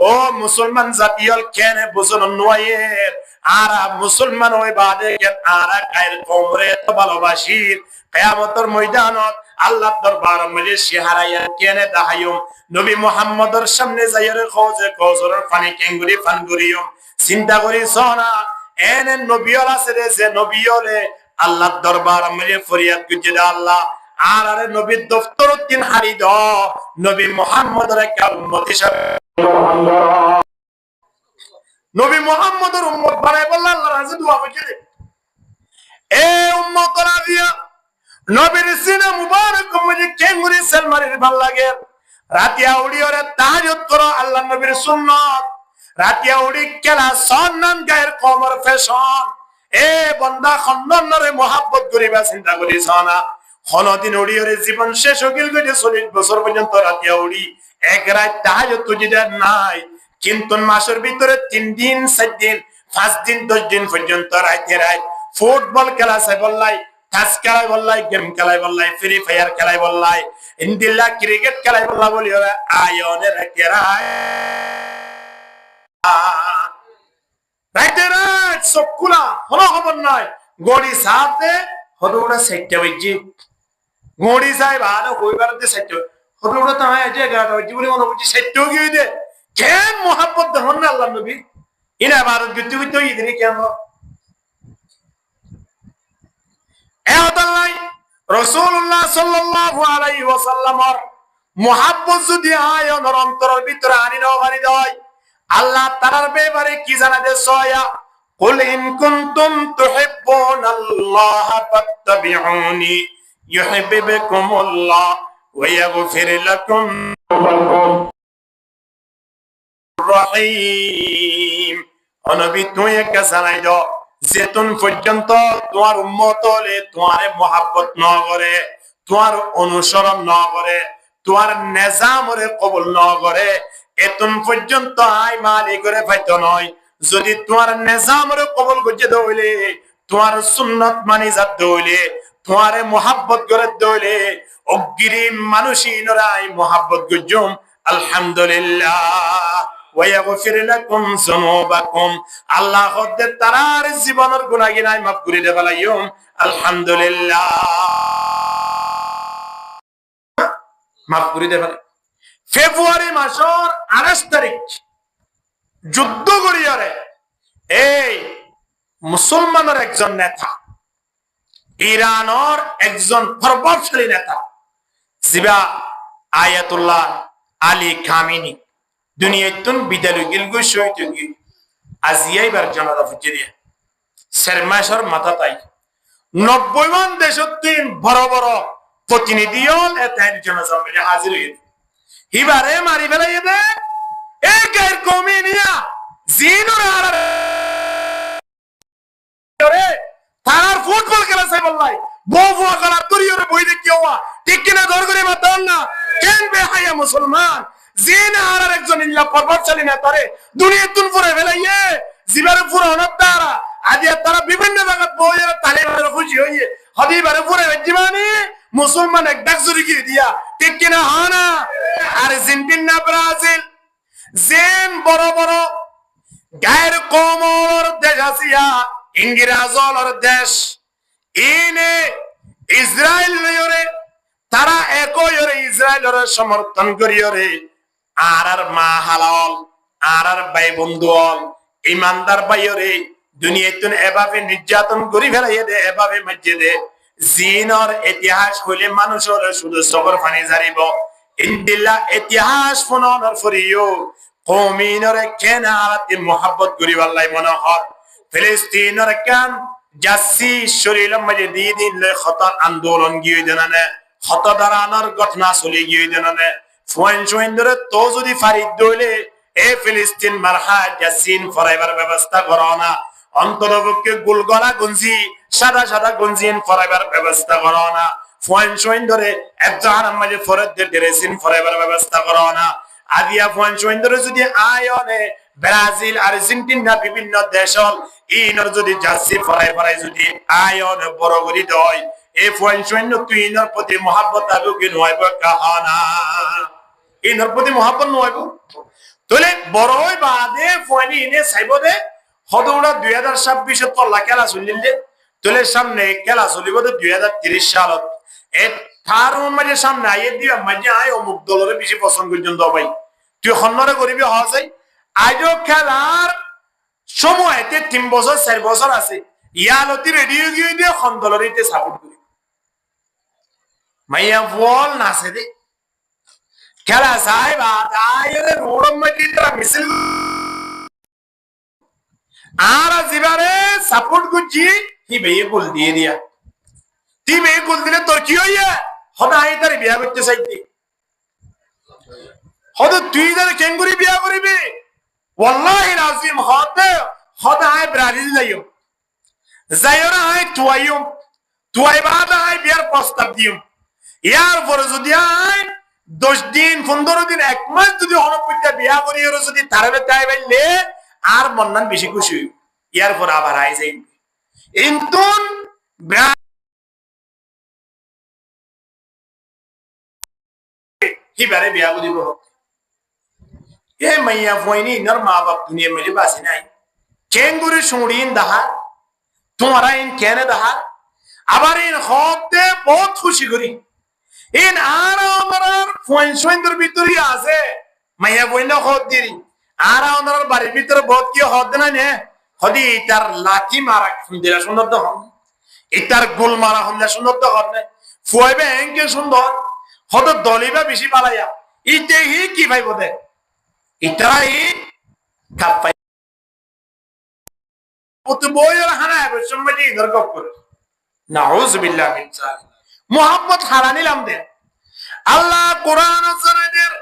ও মুসলমান জাতীয় কেন বুঝন নয় আর মুসলমান ওই বাদে আর গায়ের কোমরে তো ভালোবাসি কিয়ামতের ময়দানত আল্লাহর দরবার মধ্যে সিহারায়া কেনে দাহায়ুম নবী মুহাম্মদের সামনে যাইরে খোঁজে কওসরের পানি কেঙ্গুরি ফানগুরিয়ম চিন্তা করি সোনা এনে নবীল আছে রে যে নবীলে আল্লাহর দরবার মধ্যে ফরিয়াদ গুজে আল্লাহ আর আরে নবীর দফতর তিন হারি দ নবী মুহাম্মদের একটা উম্মত হিসাবে নবী মুহাম্মদের উম্মত বানাই বলল আল্লাহর কাছে দোয়া করে এ উম্মত রাদিয়া নবীর সিনা মুবারক মধ্যে কেঙ্গুরি সালমানের ভাল লাগে রাতিয়া উড়িয়রে তাহাজ্জুদ করো আল্লাহর নবীর সুন্নাত রাতিয়া উড়ি কেলা সন্নান গায়ের কোমর ফ্যাশন এ বান্দা খন্দনরে মোহাব্বত করিবা চিন্তা করিস না কোনদিন উড়িয়রে জীবন শেষ হইল গিয়ে 40 বছর পর্যন্ত রাতিয়া উড়ি এক রাত তাহাজ্জুদ তুজিদার নাই কিন্তু মাসের ভিতরে 3 দিন 4 দিন 5 দিন 10 দিন পর্যন্ত রাতে রাত ফুটবল খেলা চাই বললাই তাস খেলাই বললাই গেম খেলাই বললাই ফ্রি ফায়ার খেলাই বললাই ইন্দিল্লা ক্রিকেট খেলাই বললা বলি ওরা আয়নের কেরায় রাতে রাত সবকুলা হলো খবর নয় গড়ি সাথে হলো ওরা সেটটা হইজি গড়ি সাই ভালো কইবারতে সেটটা হলো ওরা তো হয় যে 11টা হইজি বলে মনে হচ্ছে সেটটা গিয়ে দে কেন মোহাব্বত দেখুন না আল্লাহর নবী ইনা ভারত গিয়ে তো ইদিনে কেন রাসূলুল্লাহ সাল্লাল্লাহু আলাইহি ওয়াসাল্লামের মুহাব্বত যদি আয়নের অন্তরের ভিতরে আনি নাও বাড়ি দেয় আল্লাহ তাআলার ব্যাপারে কি জানাতে সয়া কুল ইন কুনতুম তুহিব্বুনাল্লাহ ফাত্তাবিউনি ইউহিব্বুকুমুল্লাহ ওয়া ইয়াগফির লাকুম রহিম নবী তুই একটা জানাই দাও যেতুন পর্যন্ত তোমার উম্মত হলে তোমার মোহাব্বত ন করে তোমার অনুসরণ ন করে তোমার নিজামরে কবুল ন করে এতুন পর্যন্ত আই মালি করে পাইতো নয় যদি তোমার নিজামরে কবুল করতে দইলে তোমার সুন্নত মানি যাত দইলে তোমার মোহাব্বত করে দইলে অগ্রিম মানুষই নরাই মোহাব্বত গুজুম আলহামদুলিল্লাহ ওয়ায়াগফির লাকুম যুনুবাকুম আল্লাহ হদ্দে তারার জীবনের গুনাহগিনাই মাফ করে দে বলাইম আলহামদুলিল্লাহ মাফ করে দে বলে ফেব্রুয়ারি মাসের 28 তারিখ যুদ্ধ করিয়ারে এই মুসলমানের একজন নেতা ইরানের একজন প্রভাবশালী নেতা জিবা আয়াতুল্লাহ আলী খামিনি দুনিয়াতুন বিদালু গিলগু শহীদগি আজিয়াইবার জানাজা ফুজিয়ে শর্মাশর মাথা তাই 90 মান দেশতিন বড় বড় প্রতিনিধিয়ল এতাইর জানাজা মিলে হাজির হই হিবারে মারি ফেলাই দে একের কমিনিয়া জিনুর আরে তার ফুটবল খেলা চাই বললাই বহু খেলা করিওরে বই দেখিওয়া ঠিক কিনা দর করে মাতান না কেন বেহায়া মুসলমান জিন আর একজন ইল্লা প্রভাবশালী না তারে দুনিয়াতুন পুরে ফেলাইয়ে জিবারে পুরো অনতারা আজ তারা বিভিন্ন জায়গা বইয়ে তালিবানের খুশি হইয়ে হদিবারে পুরে জীবনী মুসলমান এক ডাক জুরি কি দিয়া ঠিক কিনা হানা আর্জেন্টিনা ব্রাজিল জিন বড় বড় গায়ের কোমর দেশ আসিয়া ইংরেজর দেশ ইনে ইসরায়েল লয়রে তারা একইরে ইসরায়েলের সমর্থন করিয়রে আর মা হালাল আর ভাই বন্ধুল ইমানদার ভাইরে দুনিয়াতুন এভাবে নির্যাতন করি ফেলাইয়ে দে এভাবে মাঝে দে জিনর ইতিহাস হইলে মানুষের শুধু সবর পানি জারিব ইনদিল্লাহ ইতিহাস ফোনর ফরিও কওমিনর কেন আরাতে মোহাব্বত করি আল্লাহ মনে হয় ফিলিস্তিনের কেন জাসি শরীরের মাঝে দিন খতর আন্দোলন গিয়ে জানানে খত দাঁড়ানোর ঘটনা চলে গিয়ে জানানে ফোন ধরে তো যদি ফারিদ দইলে এ ফিলিস্তিন মারহা জাসিন ফরাইবার ব্যবস্থা করো না অন্তরপক্ষে গুলগলা গঞ্জি সাদা সাদা গঞ্জিন ফরাইবার ব্যবস্থা করো না ফোন ধরে একজন মাঝে ফরদের ড্রেসিন ফরাইবার ব্যবস্থা করো না আদিয়া ফোন ধরে যদি আয়নে ব্রাজিল আর্জেন্টিনা বিভিন্ন দেশ ইনর যদি জার্সি ফরাই যদি আয়ন বড় করি দয় এই ফোন তুই ইনর প্রতি মহাব্বত আবু কি নয়ব কাহানা ইনর প্রতি মহাব্বত নয়ব তোলে বড়ই বাদে ফুয়ানি ইনে চাইব দে হদৌড়া 2026 তল্লা খেলা চলিলে তোলে সামনে খেলা চলিব দে 2030 সালত এ তার মাঝে সামনে আইয়ে দিবা মাঝে আয় অমুক দলের বেশি পছন্দ পর্যন্ত ভাই তুই খন্নরে করিবি হওয়া যায় আজও খেলার সময়তে 3 বছর 4 বছর আছে ইয়ালতি রেডিও গিয়ে দিয়ে খন দলের ইতে সাপোর্ট করি মাইয়া বল নাচে দে খেলা সাহেব আয়রে রোডম মাটি তারা মিছিল আর জিবারে সাপোর্ট করছি হি বেয়ে গোল দিয়ে দিয়া তুই বেয়ে গোল দিলে তোর কি হইয়া হদা আই তার বিয়া করতে চাইতে হদা তুই যারা কেঙ্গুরি বিয়া করিবি ওয়াল্লাহি নাজিম হদা আই ব্রাজিল যাইও যাইওরা আই তুয়াই বাদা আই বিয়ার প্রস্তাব দিও ইয়ার পরে যদি আই 10 দিন 15 দিন 1 মাস যদি হনপত্যা বিয়া করি ওর যদি তারবে তাই বাইলে আর মন্নান বেশি খুশি হই ইয়ার পর আবার আই যাই ইনতুন হিবারে বিয়া করিব এ মাইয়া ফয়নি নর মা বাপ দুনিয়া মেলে বাসি নাই কেঙ্গুরি শুড়িন দাহা তোমারা ইন কেনে দাহা আবার ইন হতে বহুত খুশি করি ইন আর আমার ফয়নসইন্দর ভিতরে আছে মাইয়া বইনা হদ দিরি আর আমার বাড়ির ভিতরে বহুত কি হদ না নে হদি তার লাঠি মারা সুন্দর সুন্দর তো হন ইতার গোল মারা হমলা সুন্দর তো হন ফুয়াইবে এঙ্কে সুন্দর হদ দলিবা বেশি পালাইয়া ইতে হি কি ভাই বদে ইতাই কাপাই ওতে বইয়ের হানা সম্মাদি দরকার করে নাউজ বিল্লাহ মিন জালিক মুহাম্মদ হারানিলাম দে আল্লাহ কোরআন জানাদের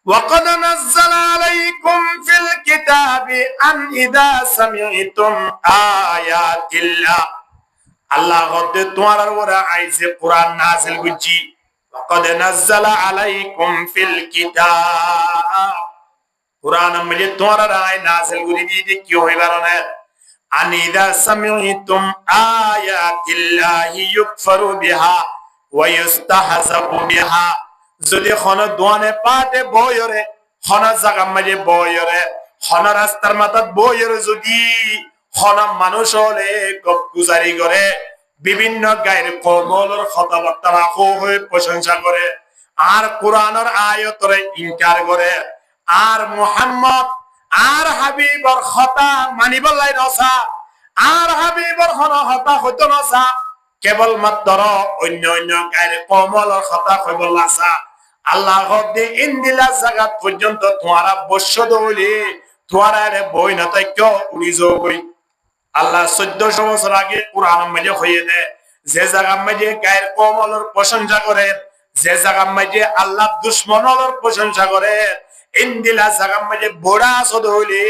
وقد نزل عليكم في الكتاب أن إذا سمعتم آيات الله الله قد توارر ورا عايز قرآن نازل بجي وقد نزل عليكم في الكتاب قرآن مجد توارر عاي نازل بجي دي كيو هي بارنا أن إذا سمعتم آيات الله يكفر بها ويستهزأ بها যদি খন দোয়ানে পাটে বয়রে খন জাগা মাঝে বয়রে খন রাস্তার মাথাত বয়রে যদি খন মানুষ হলে গপ গুজারি করে বিভিন্ন গায়ের কমলর কথাবার্তা রাখো হয়ে প্রশংসা করে আর কোরআনের আয়াতরে ইনকার করে আর মুহাম্মদ আর হাবিবর কথা মানিবলাই নসা আর হাবিবর খন হতা হইতো নসা কেবল মাত্র অন্য অন্য গায়ের কমলর কথা কইবল আসা আল্লাহ হদে ইন্দিলা জাগাত পর্যন্ত তোমারা বর্ষ দৌলি তোমারা রে বই না তাই কেউ উড়ি যাবই আল্লাহ 1400 বছর আগে কোরআন মাঝে হয়ে দে যে জায়গা মাঝে গায়ের কমলর প্রশংসা করে যে জায়গা মাঝে আল্লাহ দুশ্মনর প্রশংসা করে ইন্দিলা জায়গা মাঝে বড়া সদৌলি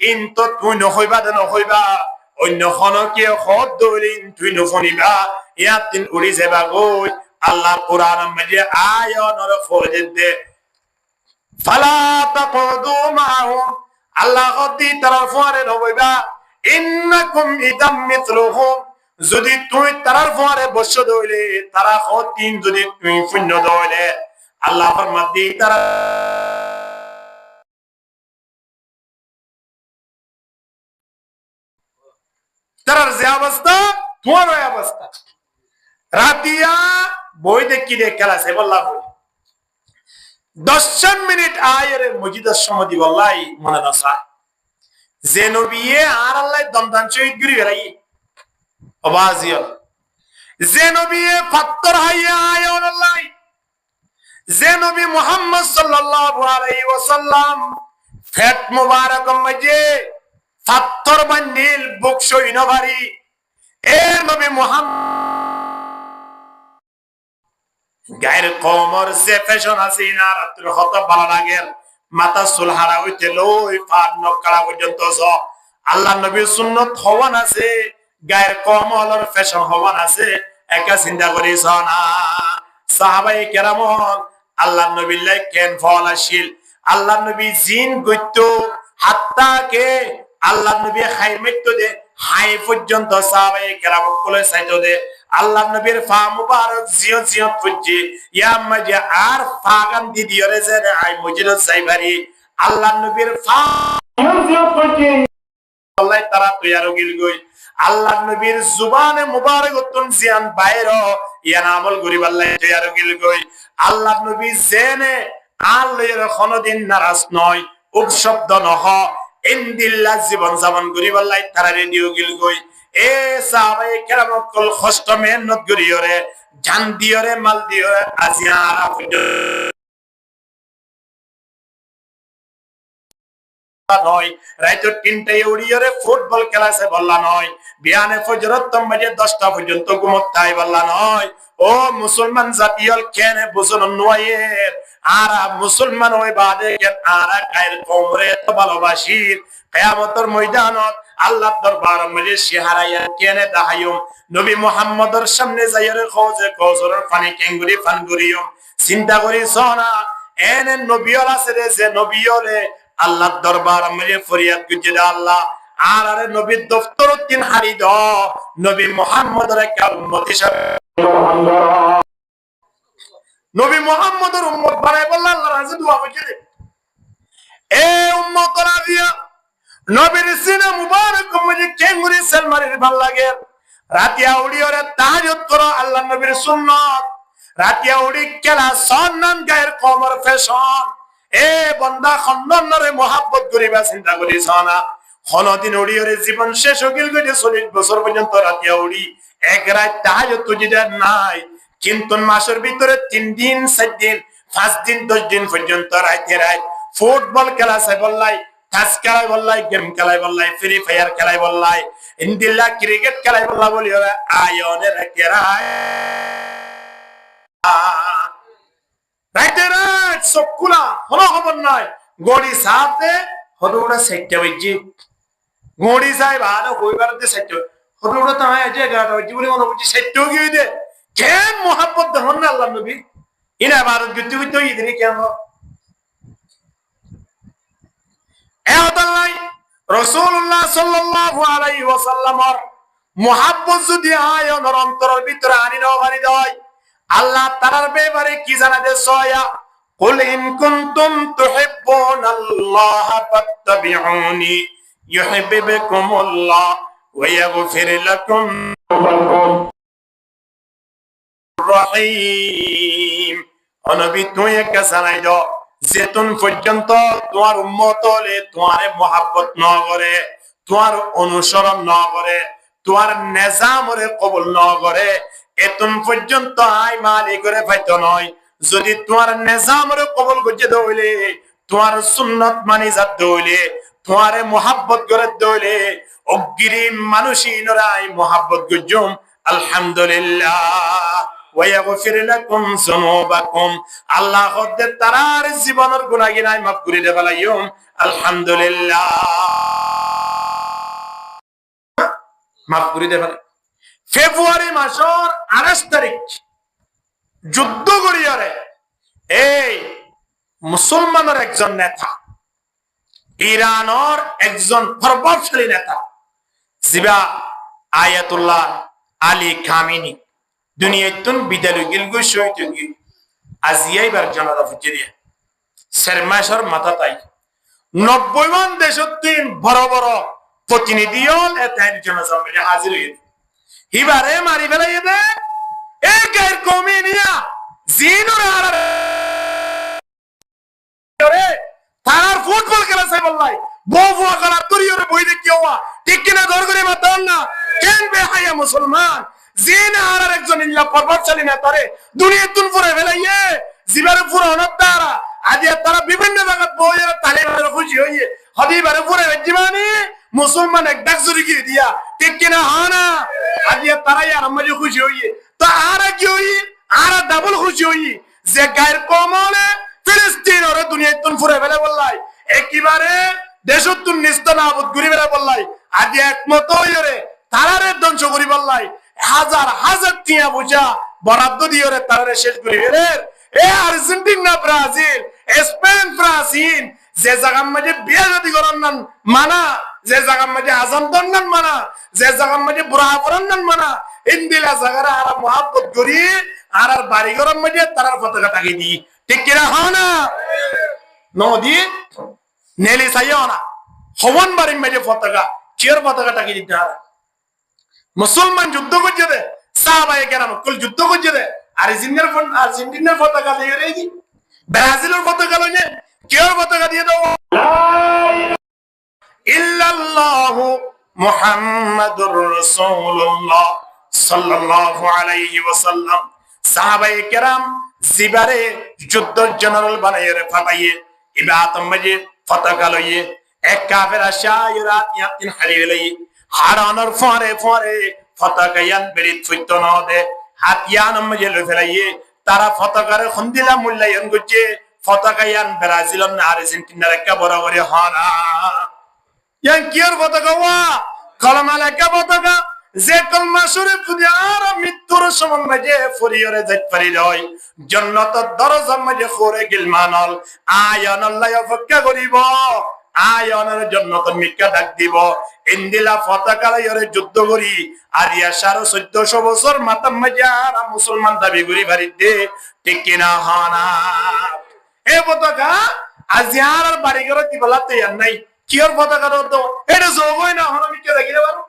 ইন তো তুই নহইবা দে নহইবা অন্য খনকে হদ দৌলি তুই নফনিবা ইয়াতিন উড়ি যাবা গই আল্লাহ কোরআন মাঝে আয়াতর ফরজ দে ফালা তাকুদু মাহুম আল্লাহ গদি তারফরে নবইবা ইন্নাকুম ইদাম মিথলুহুম যদি তুই তারফরে বসে দইলে তারা হতিন যদি তুই শূন্য দইলে আল্লাহ ফরমাতি তারা তার যে অবস্থা তোমার অবস্থা রাতিয়া বই দেখি রে খেলা সে বললা বই 10 মিনিট আয়ের মসজিদের সমাধি বললাই মনে নসা যে নবিয়ে আর আল্লাহ দমদান শহীদ গরি বেলাই আওয়াজিও যে নবিয়ে পাত্তর হাইয়া আয়ন আল্লাহ যে নবী মুহাম্মদ সাল্লাল্লাহু আলাইহি ওয়াসাল্লাম ফেট মুবারক মাঝে পাত্তর বান্ডিল বুক সইন ভারী এ নবী মুহাম্মদ গায়ের কমর যে ফ্যাশন আছে না রাত্রে হত ভালো লাগে মাথা চুল হারা হইতে লই পান নকড়া পর্যন্ত আল্লাহ নবীর সুন্নত হওয়ান আছে গায়ের কমলর ফ্যাশন হওয়ান আছে একা চিন্তা করিস না সাহাবায়ে কেরাম আল্লাহ নবীর লাই কেন ফল আসিল আল্লাহ নবী জিন গইত হাত্তাকে আল্লাহ নবী খাইমেত দে হাই পর্যন্ত সাহাবায়ে কেরাম কোলে চাইতো দে আল্লাহ নবীর ফা মুবারক জিয়ত জিয়ত ফুজি ইয়া মাঝে আর ফাগান দি দিয়রে যে আই মজিদ সাইবারি আল্লাহ নবীর আল্লাহ তারা তৈয়ার গিল গই আল্লাহ নবীর জুবানে মুবারক তুন জিয়ান বাইর ইয়ান আমল গরিব আল্লাহ তৈয়ার গিল গই আল্লাহ নবী জেনে আল্লাহর কোনদিন নারাজ নয় উপশব্দ নহ ইনদিল্লাহ জীবন যাপন গরিব আল্লাহ তারা রেডিও গিল গই এ সাহাবায়ে কেরাম কল কষ্ট মেহনত করিয়রে জান দিয়রে মাল দিয়রে আজিয়ারা নয় রাইতো 3টায় উড়িয়রে ফুটবল খেলাছে বললা নয় বিয়ানে ফজরত তম্বাজে 10টা পর্যন্ত ঘুমতাই বললা নয় ও মুসলমান জাতিয়ল কেনে বুঝন নয়ের আর মুসলমান ওই বাদে কেন আর কায়ের কমরে তো ভালোবাসি কিয়ামতের ময়দানত আল্লাহর দরবার মধ্যে সিহারায়া কেনে দাহায়ুম নবী মুহাম্মদের সামনে যাইরে খোঁজে কওসরের পানি কেঙ্গুরি ফানগুরিয়ম চিন্তা করি সোনা এনে নবীওয়ালা আছে যে নবীওলে আল্লাহর দরবার মধ্যে ফরিয়াদ গুজে আল্লাহ আর আরে নবীর দফতর তিন হারি দ নবী মুহাম্মদের একটা উম্মত হিসাবে নবী মুহাম্মদের উম্মত বানাই বলল আল্লাহ রাজি দোয়া করছে এ উম্মত রাজিয়া নবীর সিনা মুবারক মধ্যে কেঙ্গুরি সালমানের ভাল লাগে রাতিয়া উড়িয়রে তাহাজ্জুদ করো আল্লাহ নবীর সুন্নাত রাতিয়া উড়ি খেলা সন্নান গায়ের কমর ফ্যাশন এ বন্দা খন্দনরে মোহাব্বত করিবা চিন্তা করিস না কোনদিন উড়িয়রে জীবন শেষ হইল গইতে 40 বছর পর্যন্ত রাতিয়া উড়ি এক রাত তাহাজ্জুদ তুজিদার নাই কিন্তু মাসের ভিতরে 3 দিন 4 দিন 5 দিন 10 দিন পর্যন্ত রাতে রাত ফুটবল খেলা চাই বললাই তাস খেলাই বললাই গেম খেলাই বললাই ফ্রি ফায়ার খেলাই বললাই ইনদিল্লাহ ক্রিকেট খেলাই বললা বলি ওরা আয়নে রাকেরায় রাতে রাত সবকুলা হলো খবর নাই গড়ি সাথে হদুড়া সেটটা হইজি গড়ি সাই ভালো কইবারতে সেটটা হদুড়া তো হয় যে গাটা হইজি বলে মনে বুঝি সেটটা গিয়ে দে কেন মোহাব্বত দেন না আল্লাহ নবী ইনা ভারত গতি গতি ইদিনে কেন এ আল্লাহ রাসূলুল্লাহ সাল্লাল্লাহু আলাইহি ওয়াসাল্লামর মোহাব্বত যদি হয় অন্তরের ভিতরে আনি নাও বাড়ি দেয় আল্লাহ তাআলার ব্যাপারে কি জানাতে সয়া কুল ইন কুনতুম তুহিব্বুনাল্লাহ ফাত্তাবিউনি ইউহিব্বুকুমুল্লাহ ওয়া ইয়াগফির লাকুম রহিম নবী তুই একটা জানাই দাও যেতন পর্যন্ত তোমার উম্মত হলে তোমার মোহাব্বত ন করে তোমার অনুসরণ ন করে তোমার নিজামরে কবুল ন করে এতন পর্যন্ত আই মালিক করে পাইতো নয় যদি তোমার নিজামরে কবুল করতে দইলে তোমার সুন্নাত মানি যাত দইলে তোমারে মোহাব্বত করে দইলে অগ্রিম মানুষই নরাই মোহাব্বত গুজুম আলহামদুলিল্লাহ ওয়া ইয়াগফির লাকুম যুনুবাকুম আল্লাহ হদ্দে তারার জীবনের গুনাহগিনাই মাফ করে দে ফেলাইম আলহামদুলিল্লাহ মাফ করে দে ফেলাই ফেব্রুয়ারি মাসের 28 তারিখ যুদ্ধ করিয়ারে এই মুসলমানের একজন নেতা ইরানের একজন প্রভাবশালী নেতা জিবা আয়াতুল্লাহ আলী খামিনি দুনিয়াতুন বিদায় গিলগু শহীদ আজিয়াইবার জানাজা ফুটে দিয়ে শর্মাশর মাথা তাই 90 মান দেশের তিন বড় বড় প্রতিনিধিও এতাইর জানাজা মধ্যে হাজির হয়ে হিবারে মারি ফেলাই দে এই গায়ের কমে নিয়া জিনুর আরে তার ফুটবল খেলা চাই বললাই বউয়া গলা তুরিয়রে বই দেখি হওয়া ঠিক কিনা দর করে মাতান না কেন বেহায়া মুসলমান জিন আর একজন ইল্লা প্রভাবশালী নেতারে দুনিয়া তুন পুরে ফেলাইয়ে জিবারে পুরো অনতারা আজ তারা বিভিন্ন জায়গা বইয়ের তালিবানের খুশি হইয়ে হদিবারে পুরে জীবনী মুসলমান এক ডাক জুরি গিয়ে দিয়া ঠিক কিনা হানা আজ তারা আর আমাকে খুশি হইয়ে তো আর কি হই আর ডাবল খুশি হই যে গায়ের কমলে ফিলিস্তিন ওরে দুনিয়া তুন পুরে ফেলে বললাই একেবারে দেশত তুন নিস্ত নাবুদ ঘুরি বেড়া বললাই আজ একমত হইরে তারারে ধ্বংস করি বললাই হাজার হাজার টিয়া বুঝা বরাদ্দ দিয়ে তারারে শেষ করি এ আর্জেন্টিনা ব্রাজিল স্পেন ফ্রান্সিন যে জায়গার মাঝে বিয়ে যদি করার নান মানা যে জায়গার মাঝে আজান দন্ডন মানা যে জায়গার মাঝে বুড়া পরান্নান মানা ইন্দিলা জায়গার আর মহাব্বত করি আর বাড়ি ঘরের মাঝে তারার পতাকা টাকি দি ঠিক কিনা হয় না নদী নেলি চাইও না হবন বাড়ির মেজে পতাকা চির পতাকাটাকে দিতে হবে মুসলমান যুদ্ধ করছে দে সাহাবায়ে কেরাম কুল যুদ্ধ করছে দে আর্জেন্টিনার পতাকা দিয়ে রেখি ব্রাজিলের পতাকা লইনে কেউ পতাকা দিয়ে দাও ইল্লাল্লাহু মুহাম্মাদুর রাসূলুল্লাহ সাল্লাল্লাহু আলাইহি ওয়াসাল্লাম সাহাবায়ে কেরাম জিবারে যুদ্ধের জেনারেল বানাইয়ে ফাটাইয়ে ইবাদত মাঝে পতাকা লইয়ে এক কাফের শায়রাত ইয়াতিন হারিয়ে লই হারানোর ফরে ফরে পতাকা ইয়ান বেরিত ফুইতো না দে হাতিয়ান মাঝে লই ফেলাইয়ে তারা পতাকার খন্দিলা মূল্যায়ন করছে পতাকা ইয়ান ব্রাজিল না আর্জেন্টিনার একটা বরাবরই হানা ইয়ান কিয়ার পতাকা ওয়া কলমা লেখা পতাকা যে কলমা শরীফ খুদি আর মৃত্যুর সময় মাঝে ফরিয়রে যাইতে পারি রয় জান্নাতের দরজার মাঝে খোরে গিলমানল আয়ান আল্লাহ অপেক্ষা করিব আয়ানের জান্নাতের মিকা ডাক দিব ইন্দিলা পতাকা লইরে যুদ্ধ করি আর ইয়াশার 1400 বছর মাতাম মাঝে আর মুসলমান দাবি করি বাড়িতে ঠিক কিনা হানা এ পতাকা আজি আর বাড়ি করে দিবলাতে আর নাই কিয়র পতাকা তো এটা জগই না হন মিকা দেখিলে পারো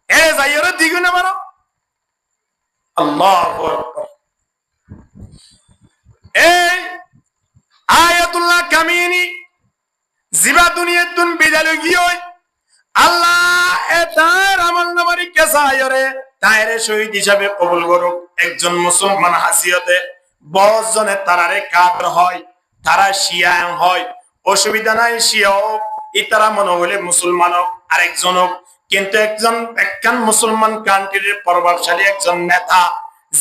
এ যাইরে দিগু না পারো আল্লাহু আকবার এই আয়াতুল্লাহ কামিনী জিবা দুনিয়ার তুন বিদাল গিয়ে আল্লাহ এটার আমল নামারি কেসায়রে তাইরে শহীদ হিসাবে কবুল করুক একজন মুসলমান হাসিয়তে 10 জনে তারারে কাফের হয় তারা শিয়া হয় অসুবিধা নাই শিয়া হোক ইতারা মনে হলে মুসলমান হোক আরেকজন হোক কিন্তু একজন মুসলমান কান্ট্রির প্রভাবশালী একজন নেতা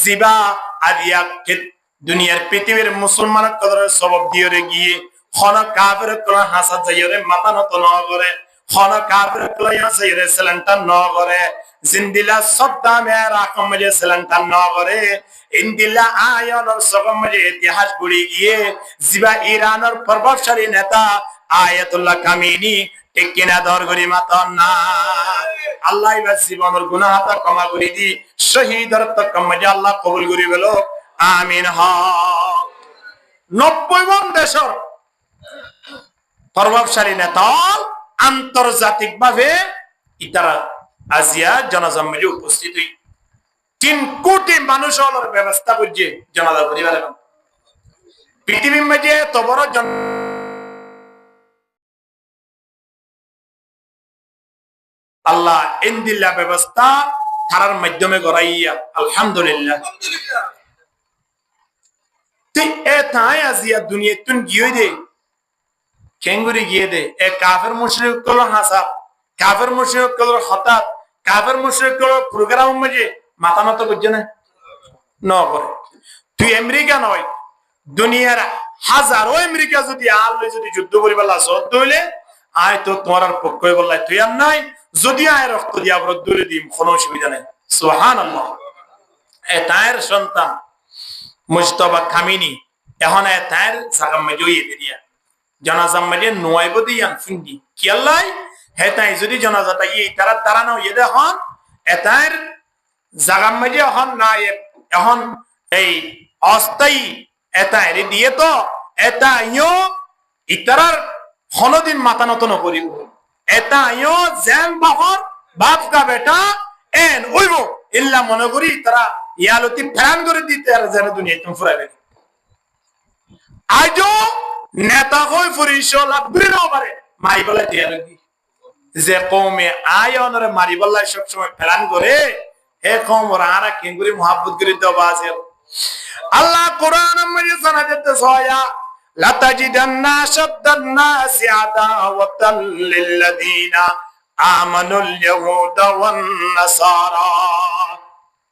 জিবা আদিয়াকে দুনিয়ার পৃথিবীর মুসলমানের কদরের সবব দিয়ে গিয়ে খন কাফের কোন হাসা যাইরে মাথা নত ন করে খন কাফের কোন যাইরে সেলেন্টার ন করে জিন্দিলা সদ্দা মের রাকম যে সেলেন্টার ন করে ইন্দিলা আয়নের সগম যে ইতিহাস গুড়ি গিয়ে জিবা ইরানের প্রভাবশালী নেতা আয়াতুল্লাহ কামিনী ঠিক কিনা দরগরি মাতন না আল্লাহ ইবার জীবনের গুনাহটা ক্ষমা করে দি শহীদের তো কমজে আল্লাহ কবুল করি বলো আমিন হ 90 দেশের প্রভাবশালী নেতা আন্তর্জাতিক ভাবে ইতারা আজিয়া জনজম্মেলে উপস্থিত হই 3 কোটি মানুষ হলোর ব্যবস্থা করছে জনতা পরিবারের পৃথিবীর মাঝে তো বড় আল্লাহ ইন্দিল্লা ব্যবস্থা তারার মাধ্যমে গড়াইয়া আলহামদুলিল্লাহ তুই এ তাই আজিয়া দুনিয়া তুন গিয়ে দে কেঙ্গুরি গিয়ে দে এ কাফের মুশরিক কল হাসাব কাফের মুশরিক কল হঠাৎ কাফের মুশরিক কল প্রোগ্রাম মাঝে মাথা নত করছে না ন করে তুই আমেরিকা নয় দুনিয়ার হাজারো আমেরিকা যদি আল্লাহ যদি যুদ্ধ করিবার সত্য হইলে আয় তো তোমার পক্ষে বললাই তুই আর নাই যদি আয় রক্ত দিয়া বড় দূরে দিম কোনো অসুবিধা নেই সুবহানাল্লাহ এ তায়ের সন্তান মুজতবা কামিনী এখন এ তায়ের সাকাম মেজই দিয়া জানাজা মেজে নয় বদিয়ান ফিন্দি কি আল্লাহ হে তাই যদি জানাজাটা তারা দাঁড়ানো ইয়ে হন এ তায়ের জাগাম মেজে হন না এখন এই অস্থায়ী এটা এরি দিয়ে তো এটা ইও ইতারার হনদিন মাথা নত নকরিব এটা ইও জেন বাহর বাপ কা বেটা এন ওইব ইল্লা মনে করি তারা ইয়ালতি ফ্যান করে দিতে আর যেন দুনিয়া তুমি ফুরাবে আজও নেতা হই ফুরিশ লাগবে না পারে মাই বলে দিয়া লাগি যে কওমে আয়নরে মারি বল্লাই সব সময় ফ্যান করে হে কওম রারা কেঙ্গুরি মোহাব্বত করে দেওয়া আছে আল্লাহ কোরআন মধ্যে জানাতে সয়া লাতাজিদান্না শাদ্দান-নাস আদাওয়াতাল লিল্লাযিনা আমানুল ইয়াহুদা ওয়ান নাসারা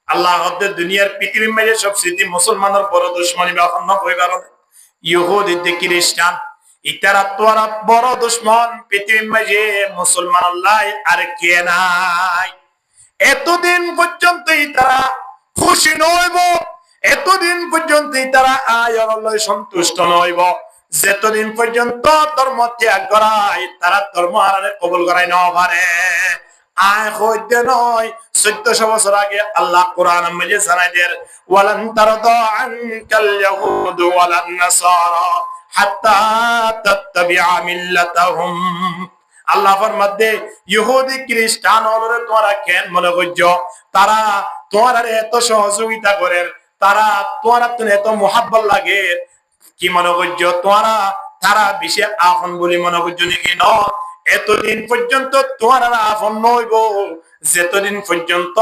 আল্লাহ হতে দুনিয়ার পৃথিবীর মধ্যে সবচেয়ে মুসলমানের বড় দুশমনী বাহন হইবার ইহুদি তে খ্রিস্টান ইতারা তোরা বড় দুশমন পৃথিবীর মধ্যে মুসলমান আল্লাহ আর কে নাই এতদিন পর্যন্ত ইতারা খুশি নইব এতদিন পর্যন্ত তারা আল্লাহ সন্তুষ্ট নইব যেতদিন পর্যন্ত ধর্ম ত্যাগ করায় তারা ধর্ম হারানে কবুল করাই না পারে আয় হইতে নয় 1400 বছর আগে আল্লাহ কোরআন মধ্যে জানাই দেন ওয়ালান তারদা আনকাল ইয়াহুদ ওয়ালান নাসারা হাত্তা তাত্তাবিআ মিল্লাতাহুম। আল্লাহ ফরমাতে ইহুদি খ্রিস্টান হলরে তোমরা কেন মনে করছো তারা তোমার এত সহযোগিতা করে, তারা তোমার এত মোহাব্বত লাগে, কি মনে করছো তোমরা তারা বেশি আপন বলে মনে করছো নাকি? ন, এতদিন পর্যন্ত তোমার আপন নইব যেতদিন পর্যন্ত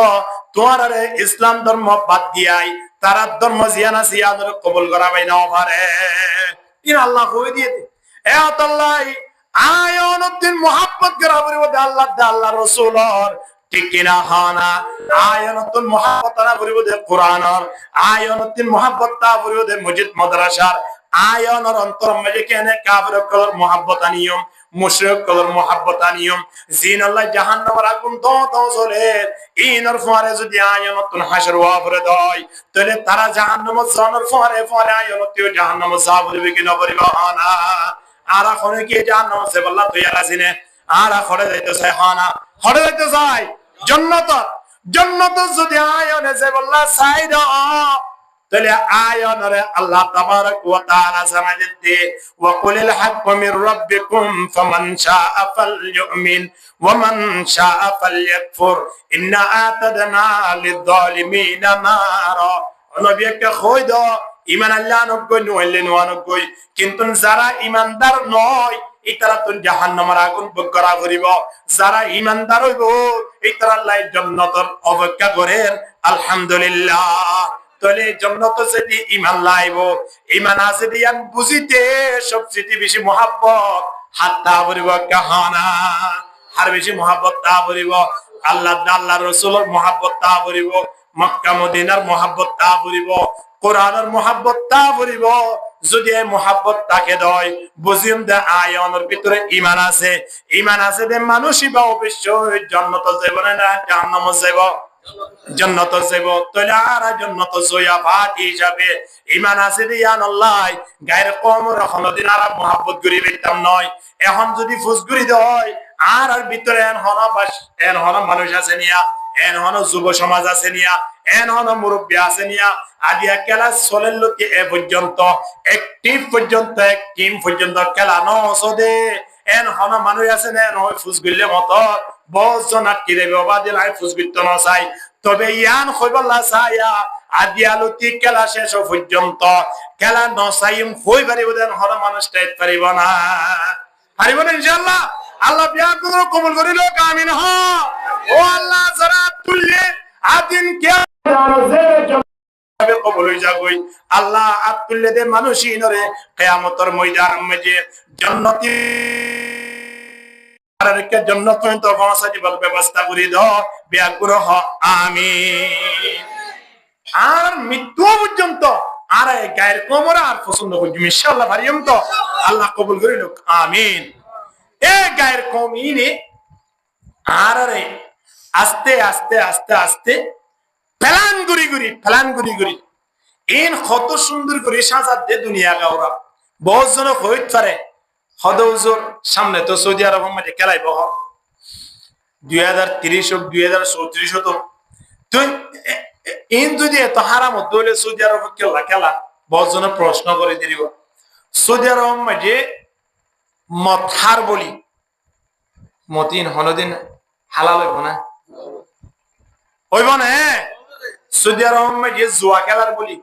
তোমার ইসলাম ধর্ম বাদ দিয়াই তারা ধর্ম জিয়ানা সিয়াদের কবুল করা পাই না পারে। আল্লাহ কই দিয়ে এ আল্লাহ আয়নুদ্দিন মোহাব্বত করা পরিবর্তে আল্লাহ আল্লাহ রসুলর ঠিক কিনা? হানা আয়নুদ্দিন মোহাব্বত না পরিবর্তে কোরআনর, আয়নুদ্দিন মোহাব্বত তা পরিবর্তে মসজিদ মাদ্রাসার, আয়নর অন্তর মাঝে কেনে কাফের কলর মোহাব্বত আনিয়ম, মুশরিক কলর মোহাব্বত আনিয়ম, জিন আল্লাহ জাহান্নামের আগুন তো চলে ইনর ফরে যদি আয়নুদ্দিন হাসর ওয়া করে দেয় তাহলে তারা জাহান্নামে জানার ফরে ফরে আয়নুদ্দিন জাহান্নামে যাবে কিনা বলিবা না? আর এখন কি জাহান্নাম সে বললা তৈয়ার আছিনে আর খড়ে যাইতে চাই হানা খড়ে যাইতে চাই জান্নাত। জান্নাত যদি আয়নে যে বললা চাই দাও তাহলে আয়নরে আল্লাহ তাবারক ওয়া তাআলা জানালেন দে ওয়া কুলিল হাক্কু মির রাব্বিকুম ফামান শাআ ফালইউমিন ওয়া মান শাআ ফালইয়াকফুর ইন্না আতাদনা লিয-যালিমিনা নারা। নবীকে কই দাও ইমান আল্লাহ নগই নইলে নগই, কিন্তু যারা ইমানদার নয় এই তারা তো জাহান্নামের আগুন ভোগ করা করিব। যারা ইমানদার হইব এই তারা আল্লাহ জান্নাতের অপেক্ষা করেন। আলহামদুলিল্লাহ। তাহলে জান্নাত যদি ইমান লাইব, ইমান আছে দিয়ান বুঝিতে সবচেয়ে বেশি মোহাব্বত হাত্তা বলিব কাহানা, আর বেশি মোহাব্বত তা বলিব আল্লাহ আল্লাহ রাসূলের মোহাব্বত তা বলিব, মক্কা মদিনার মোহাব্বত তা বলিব, কোরআনের মোহাব্বত তা বলিব। যদি এই মোহাব্বত তাকে দেয় বুঝিম দে আয়নের ভিতরে ইমান আছে, ইমান আছে দে মানুষই বা অবশ্যই জান্নাত যাইব না জাহান্নাম যাইব? জান্নাত যাইব। তাহলে আর জান্নাত জয়া ভাত হিসাবে ইমান আছে দে ইয়া আল্লাহ গায়ের কম কোনদিন আর মোহাব্বত করি পেতাম নয়। এখন যদি ফুসগুরি দেয় আর ভিতরে এন হন মানুষ আছে নিয়া, এন হন যুব সমাজ আছে নিয়া, এন হন মুরব্বী আছে নিয়া, আদিয়া খেলা চলের লোকে এ পর্যন্ত একটি পর্যন্ত এক টিম পর্যন্ত খেলা নদে এন হন মানুষ আছে না নয় ফুসগুলির মতো বজন আটকি দেবে অবাদিল আই ফুসগুলিত নচাই। তবে ইয়ান হইবল্লা চাইয়া আদিয়ালতি খেলা শেষ পর্যন্ত খেলা নচাইম হই পারিব দেন হন মানুষ টাইট পারিব না, পারিব না ইনশাআল্লাহ। আল্লাহ বিয়া কবুল করিল আমিন। হ ও আল্লাহ যারা তুললে আদিন কে কবুল হই যাগই আল্লাহ আতুল্লে দে মানুষই নরে কিয়ামতের ময়দান মধ্যে জান্নাতি আরেক জান্নাত পর্যন্ত পৌঁছাতে ব্যবস্থা করে দাও বিয়াগ্রহ আমিন। আর মৃত্যু পর্যন্ত আর গায়ের কোমরা আর পছন্দ করি ইনশাআল্লাহ পারিম তো আল্লাহ কবুল করিল আমিন। এ গায়ের কমিনে আর রে আস্তে আস্তে আস্তে আস্তে ফেলান গুড়ি গুড়ি ইন কত সুন্দর করে সাজা দে দুনিয়া গাওরা বহুত জন হইত পারে হদৌজোর সামনে তো সৌদি আরব মধ্যে খেলাইব 2030 হোক 2034 হতো তুই ইন যদি এত হারাম হলে সৌদি আরব খেলা বহুত জন প্রশ্ন করে দিব সৌদি আরব মধ্যে মথার বলি মতিন হনদিন হালাল হইব না হইব না? সৌদি আরব মধ্যে জুয়া খেলার বলি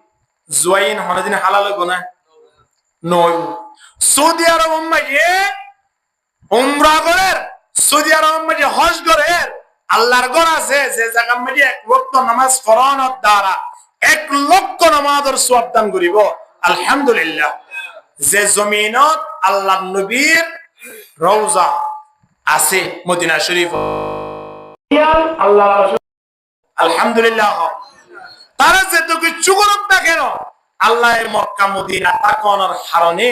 জুয়াইন হনদিন হালাল হইব না? নইব। সৌদি আরব মধ্যে উমরা করের, সৌদি আরব মধ্যে হজ করের আল্লাহর ঘর আছে যে জায়গার মধ্যে এক ওয়াক্ত নামাজ ফরজের দ্বারা 1 লক্ষ নামাজের সওয়াব দান করিব। আলহামদুলিল্লাহ। যে জমিনত আল্লাহর নবীর রওজা আছে মদিনা শরীফ আল্লাহ আলহামদুলিল্লাহ তারা যেটুকু চুগরক না কেন আল্লাহ মক্কা মদিনা তাকানোর কারণে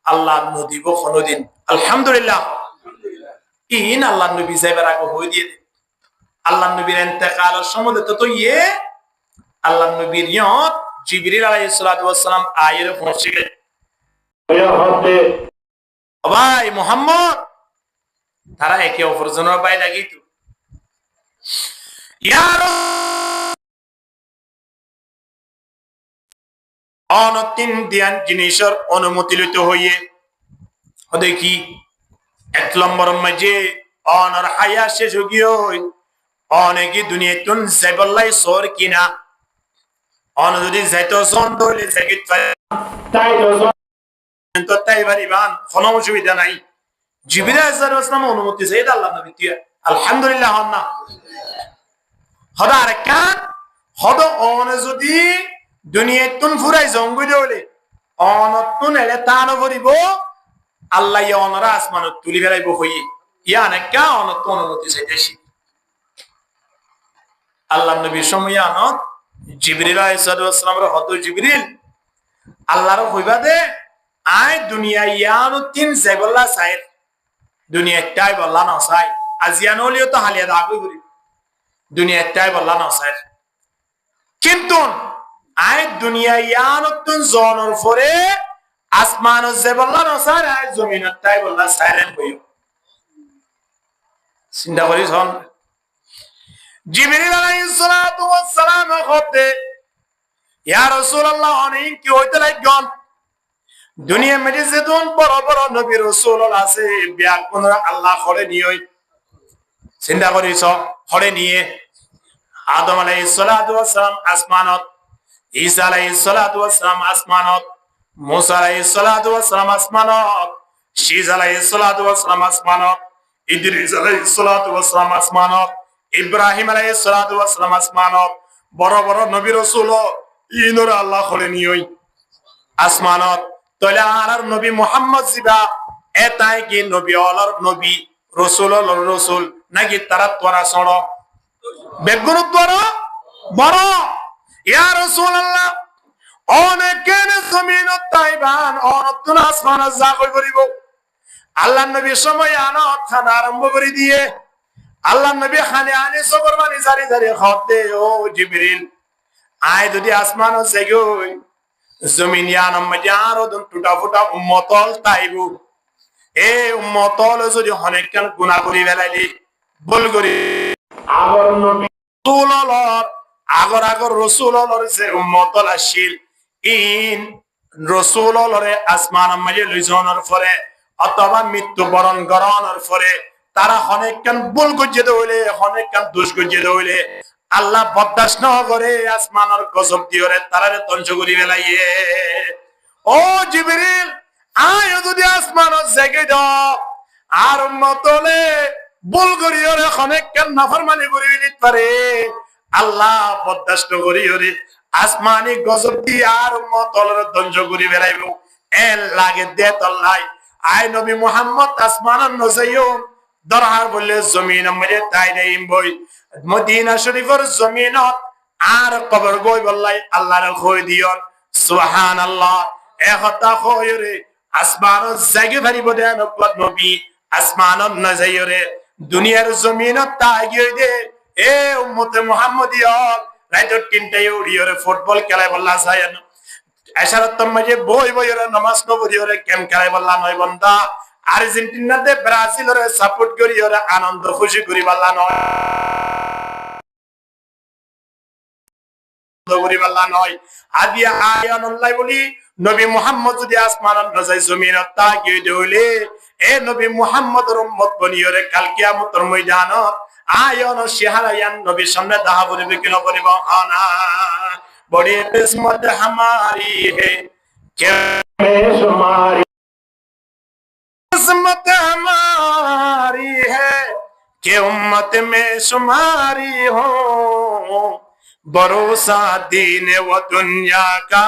আল্লাহ নদী কোনদিন আলহামদুলিল্লাহ ইন আল্লাহ নবী যাইবার আগে হয়ে দিয়ে আল্লাহ নবীর ইন্তেকালের সময় তো ইয়ে আল্লাহ নবীর ইয়ত জিবরিল আলাইহিস সালাতু ওয়াস সালাম আয়ের পৌঁছে গেছে ভাই মুহাম্মদ তারা একে অপরজনের পায়ে লাগিত ইয়া অন তিন দিয়ান জিনিসের অনুমতি লইতে হইয়ে দেখি 1 নম্বর মাঝে অনর হায়া শেষ হইও অনেকে দুনিয়াতুন যাইবল্লাই সর কিনা অন যদি যাইতো সন্দ হইলে যাইতে তাই তো তাই বাড়িবান কোনো অসুবিধা নাই জিবরিল আলাইহিস সালাম অনুমতি চাইতে আল্লাহ নবী তিয়া আলহামদুলিল্লাহ হন্না হদা আরেকান হদ অন যদি দুনিয়াতুন ফুরাই জঙ্গি হইলে অনতুন এলে তান ভরিব আল্লাহ ইয়া অনরা আসমানত তুলি বেলাইব হই ইয়া আনেকা অনত অনুমতি চাইতেছি আল্লাহ নবী সময়নত জিবরিল আলাইহিস সালামের হদ জিবরিল আল্লাহর হইবা দে আই দুনিয়া ইয়ানো তিন যাইবল্লা চাই দুনিয়াটাই বল্লা না চাই আজিয়ান হলিও তো হালিয়া দাগই করি দুনিয়াটাই বল্লা না চাই কিন্তু আই দুনিয়া ইয়ানো তিন জনের পরে আসমান যাইবল্লা না চাই আই জমিনটাই বল্লা সাইলেন্ট হইও চিন্তা করিস হন জিবরিল আলাইহিস সালাতু ওয়াস সালাম হতে ইয়া রাসূলুল্লাহ অনেক কি হইতে লাগন দুনিয়া মধ্যে যেতুন বড় বড় নবী রাসূল আছে বিয়া কোন আল্লাহ করে নিয়ই চিন্তা করিস করে নিয়ে আদম আলাইহিস সালাতু ওয়াস সালাম আসমানত ঈসা আলাইহিস সালাতু ওয়াস সালাম আসমানত মুসা আলাইহিস সালাতু ওয়াস সালাম আসমানত শীস আলাইহিস সালাতু ওয়াস সালাম আসমানত ইদ্রিস আলাইহিস সালাতু ওয়াস সালাম আসমানত ইব্রাহিম আলাইহিস সালাতু ওয়াস সালাম আসমানত বড় বড় নবী রাসূল ইনর আল্লাহ করে নিয়ই আসমানত তলে আর নবী মুহাম্মদ জিবা এটাই কি নবী অলর নবী রাসূল অলর রাসূল নাকি তারা তোরা সড় বেগুন তোরা বড় ইয়া রাসূলুল্লাহ অনেকের জমিনত তাইবান অনতুন আসমান যা কই করিব আল্লাহ নবী সময় আনত খানা আরম্ভ করে দিয়ে আল্লাহ নবী খানে আনি সবর বানি জারি জারি খাওতে ও জিবরিল আয় যদি আসমান জাগই জমিন ইয়ানম মধ্যে আরো টুটা ফুটা উম্মতল তাইবু এ উম্মতল যদি অনেকখান গুনাহ করি ফেলাইলি ভুল করি আগর নবী রাসূলুল্লাহ আগর রাসূলুল্লাহর যে উম্মতল আসিল ইন রাসূলুল্লাহর আসমানের মধ্যে লইজনের পরে অথবা মৃত্যুবরণ করানোর পরে তারা অনেকখান ভুল গজ্জে হইলে অনেকখান দোষ গজ্জে হইলে আল্লাহ বরদাস্ত না করে আসমানের গজব দিওরে তারারে ধ্বংস করি ফেলাইয়ে ও জিবরিল আয় যদি আসমানের জায়গায় দাও আর উম্মতলে ভুল করিওরে অনেকখান নাফরমানি করি দিতে পারে আল্লাহ বরদাস্ত করিওরে আসমানি গজব দি আর উম্মতলের ধ্বংস করি ফেলাইব এর লাগে দে তল্লাই আয় নবী মুহাম্মদ আসমানের নজাইও দরহার বললে জমিন মধ্যে তাই দেইম বই মদিনা শরীফের জমিনত আর কবর গই বললাই আল্লাহর কই দিয়ন সুবহানাল্লাহ একতা কইরে আসমানের জায়গা ভারিব দেন নবী আসমানের নজাইরে দুনিয়ার জমিনত তাই গই দে এ উম্মতে মুহাম্মদিয়া রাইতো তিনটায় উড়িয়রে ফুটবল খেলায় বললা সায়ান এশারত মাঝে বই বইরে নামাজ নবরিয়রে গেম খেলায় বললা নয় বন্দা আর্জেন্টিনাতে ব্রাজিলের সাপোর্ট করি ওরা আনন্দ খুশি করি বললা নয় করি বললা নয় আদিয়া আয়ানুল্লাহ বলি নবী মুহাম্মদ যদি আসমানত নজাই জমিনত তাকিয়ে দেইলে এ নবী মুহাম্মদের উম্মত বনিয়রে কাল কিয়ামতের ময়দানত আয়ন শিহারায়ান নবীর সামনে দাহা বলিবে কি নবরিব আনা বড়ি কিসমত হামারি হে কে শুমারি किस्मत हमारी है कि उम्मत में शुमारी हो भरोसा दीन व दुनिया का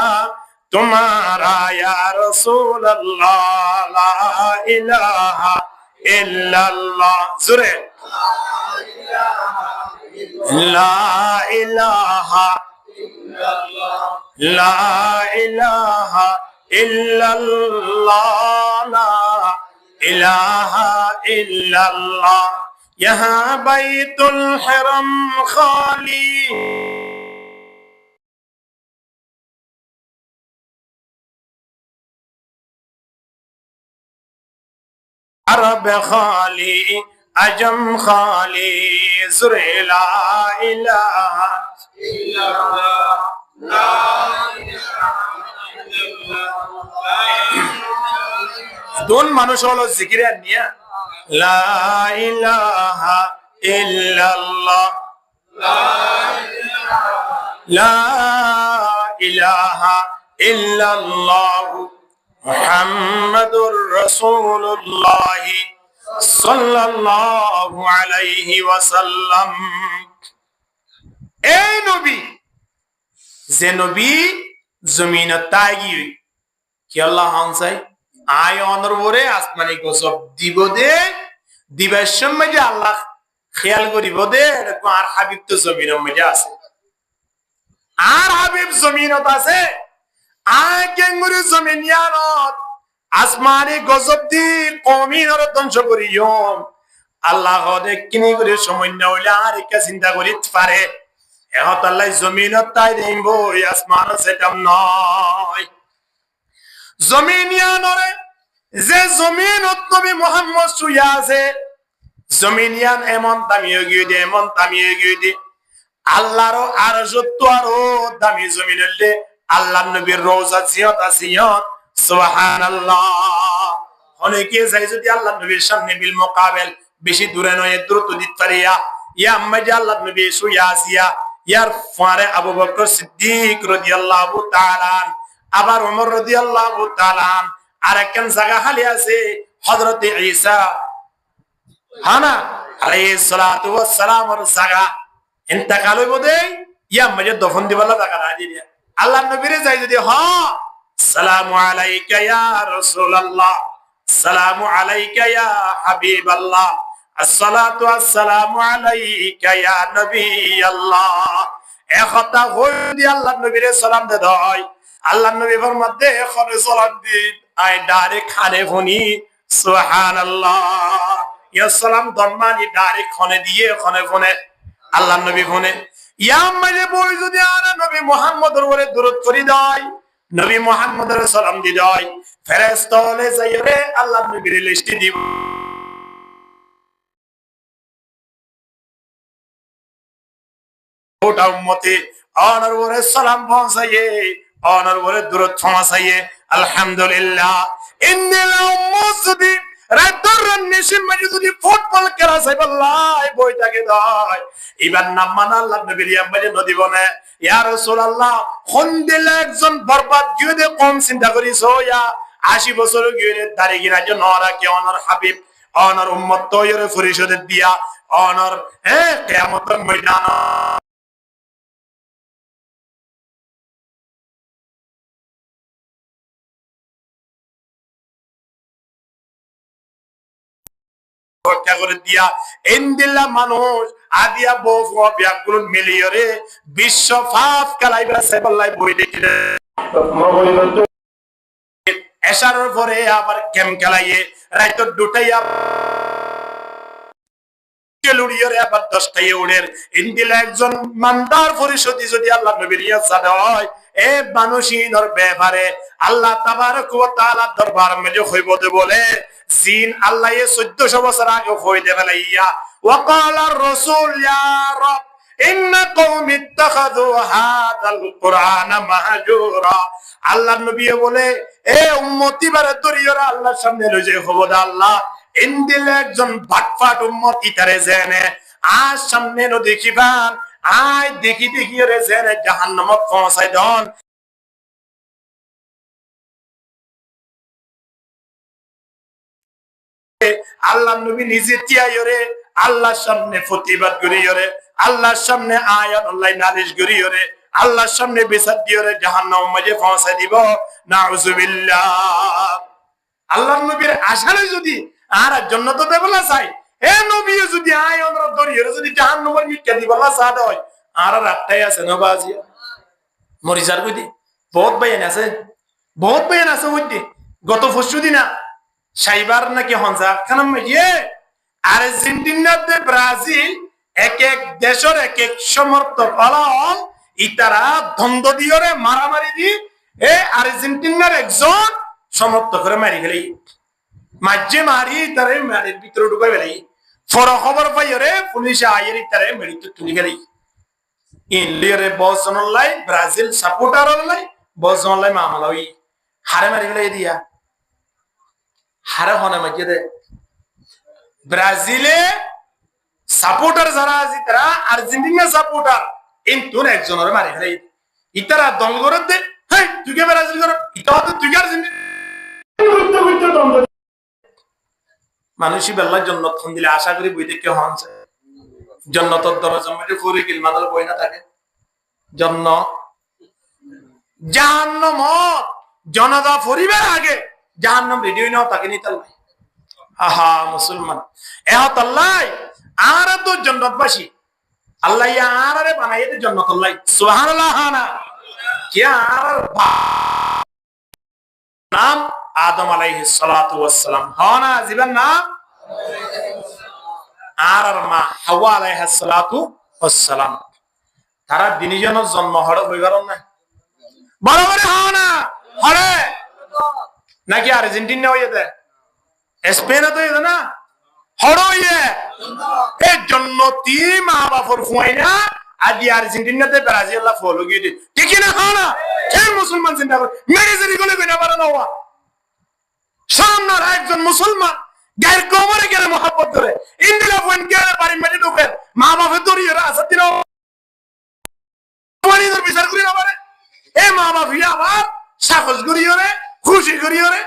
तुम्हारा या रसूल अल्लाह ला इलाहा इल्लल्लाह सुरे ला इलाहा ला इलाहा इल्लल्लाह ला इलाहा इल्लल्लाह यहाँ बैतुल हरम खाली अरब खाली अजम खाली ज़ुरे ला इलाहा इल्लल्लाह ला इलाहा দুন মানুষ হলো জিকিরে নিয়া লা ইলাহা ইল্লাল্লাহ লা ইলাহা ইল্লাল্লাহ মুহাম্মাদুর রাসূলুল্লাহ সাল্লাল্লাহু আলাইহি ওয়াসাল্লাম। এই নবী যে নবী জমিনত তাগি কি আল্লাহ হানসাই আয় অনরবরে আসমানি গজব দিব দে দিবার সময় যে আল্লাহ খেয়াল করিব দে এরকম আর হাবিব তো জমিনের মধ্যে আছে আর হাবিব জমিনত আছে আয় কেঙ্গুরি জমিনিয়ানত আসমানি গজব দি কমিনর ধ্বংস করিও আল্লাহ হদে কিনি করে সময় না হইলে আর একা চিন্তা করিত পারে এহত আল্লাহ জমিনত তাই দেব আসমান সেটাম নয় জমিনিয়ানরে যে জমিনত নবী মুহাম্মদ শুয়া আছে জমিনিয়ান এমন দামিয়ে গিয়ে দে এমন দামিয়ে গিয়ে দে আল্লাহর আর যত আরো দামি জমিনলে আল্লাহ নবীর রওজা জিয়াত আসিয়াত সুবহানাল্লাহ। অনেকে যাই যদি আল্লাহ নবীর সামনে বিল মুকাবেল বেশি দূরে নয় দ্রুত দিত পারিয়া ইয়া আম্মা যে আল্লাহ নবী শুয়া আসিয়া ইয়ার ফারে আবু বকর সিদ্দিক রাদিয়াল্লাহু তাআলা আবার ওমর রাদিয়াল্লাহু তাআলা আর একখান জায়গা খালি আছে হযরত ঈসা হানা আলাইহিস সালাতু ওয়াস সালামের জায়গা ইন্তেকাল হইব দে ইয়া মজে দফন দিবালা টাকা না দিয়া আল্লাহ নবীরে যাই যদি হ সালামু আলাইকা ইয়া রাসূলুল্লাহ সালামু আলাইকা ইয়া হাবিবাল্লাহ আসসালাতু আসসালামু আলাইকা ইয়া নবী আল্লাহ এ কথা হই দি আল্লাহ নবীরে সালাম দে দয় আল্লাহ নবী ফরমাতে এখন সালাম দি আই ডাইরেক্ট খানে ফনি সুবহানাল্লাহ ইয়া সালাম দরমানি ডাইরেক্ট খনে দিয়ে খনে ফনে আল্লাহ নবী ফোনে ইয়ামাজে বই যদি আর নবী মুহাম্মদের উপরে দরুদ করি দেয় নবী মুহাম্মদের সালাম দি দেয় ফেরেশতা হলে যাইরে আল্লাহ নবীর লিস্ট দিব ওটা উম্মতে আনার উপরে সালাম পৌঁছাইয়ে আনার উপরে দরুদ পৌঁছাইয়ে আলহামদুলিল্লাহ ইন্নাল উম্মতি রাতর নিশিম মানে যদি ফুটবল খেলা চাই বললাই বইটাকে দয় এবার নাম মানা আল্লাহ নবীর ইয়ামাজে নদী বনে ইয়া রাসূলুল্লাহ খন্দিলে একজন বরবাদ গিয়ে দে কম চিন্তা করিস ইয়া 80 বছর গিয়ে দাঁড়িয়ে গিয়ে যে নরা কে অনর হাবিব অনর উম্মত তৈরি পরিষদের দিয়া অনর কিয়ামতের ময়দান করে দিয়া ইন্দিল্লা মানুষ আদিয়া বহু ব্যাকুল মিলিয়রে বিশ্ব ফাফ কালাইবা সেবলাই বই দেখিলে এশারের পরে আবার গেম খেলাইয়ে রাইত দুটাইয়া লুড়িয়রে আবার 10টায় উড়ের ইন্দিলা একজন মানদার পরিষদী যদি আল্লাহ নবীর ইয়াসাদ হয় এ মানুষিনর ব্যাপারে আল্লাহ তাবারক ওয়া তাআলা দরবার মধ্যে হইব দে বলে জিন আল্লাহ 1400 বছর আগে হই দে বলাইয়া ওয়া ক্বালা রাসূল ইয়া রাব ইন্না কওমি ইত্তাখাযু হাযাল কুরআনা মাহজুরা আল্লাহ নবী বলে এ উম্মতি বারে দরিয়রা আল্লাহর সামনে লই যে খবর আল্লাহ ইন্দিল একজন বাটফাট উম্মত ইতারে জেনে আর সামনে নো দেখিবান আই দেখি দেখি রে জেনে জাহান্নামত পৌঁছাই দন আল্লাহ নবী নিজে তিয়ায়রে আল্লাহর সামনে প্রতিবাদ করিয়রে আল্লাহর সামনে আয়াত আল্লাহ নালিশ করিয়রে আল্লাহর সামনে বিচার দিয়রে জাহান্নামের মাঝে পৌঁছাই দিব নাউজুবিল্লাহ আল্লাহর নবীর আশারে যদি আর জান্নাত দেবলা চাই এ নবী যদি আয় আমরা দরিয়রে যদি জাহান্নামের মিটকে দিবলা চাদ হয় আর রাতটাই আছে না বাজিয়া মরিজার কইদি বহুত বয়ান আছে ওইদি গত পরশুদিনা সাইবার নাকি হনসা খানাম মেয়ে আর্জেন্টিনাতে ব্রাজিল এক এক দেশের এক এক সমর্থক হল ইতারা দ্বন্দ্ব দিয়রে মারামারি দি এ আর্জেন্টিনার একজন সমর্থকরে মারি গেলে মাঝে মারি তারে মারির ভিতরে ঢুকাই গেলে ফর খবর পাইরে পুলিশে আইয়ের তারে মেরিতে তুলি গেলে ইন্ডিয়ারে বসনলাই ব্রাজিল সাপোর্টার হলাই বসনলাই মামলা হই হারে মারি ফেলে দিয়া হারে হনে মাইকে দে ব্রাজিলে সাপোর্টার যারা আছে তারা আর্জেন্টিনা সাপোর্টার কিন্তু একজনের মারি ফেলে ইতারা দল করে দে হেই তুই কে ব্রাজিল কর ইতা তো তুই আর্জেন্টিনা মানুষই বেল্লার জন্নত খন দিলে আশা করি বই দেখে হনছে জন্নতর দরজা মধ্যে ফুরি কিল মাদার বই না থাকে জন্ন জাহান্নাম জনতা ফরিবার আগে জাহান্নাম রেডিও নাও তাকে নিতাল ভাই আহা মুসলমান এহত আল্লাহ আর তো জন্নতবাসী আল্লাহ ইয়া আরে বানাইতে জন্নত আল্লাহ সুবহানাল্লাহ হানা কি আর নাম আদম আলাইহিস সালাতু ওয়াস সালাম হানা জীবন নাম আর মা হাওয়া আলাইহিস সালাতু ওয়াস সালাম তারা দিনজন জন্ম হড় হইবার না বরাবর হানা হড়ে নাকি আর্জেন্টিনা হইতে স্পেন তো হইতো না হড় হইয়ে এই জন্নতি মা বাপর ফুয়াইনা আদি আর্জেন্টিনাতে ব্রাজিল ফলো গিয়ে ঠিক না হানা কেন মুসলমান চিন্তা করে মেরে জেরি গলে কইনা পারে না ওয়া সামনের একজন মুসলমান গায়ের কোমরে গেলে মহব্বত করে ইন্দিলা ফোন গেলে বাড়ি মেটে ঢুকেন মা বাপের দড়িয়ে আসার দিন বিচার করি না পারে এ মা বাপি আবার সাহস করিও রে খুশি করিও রে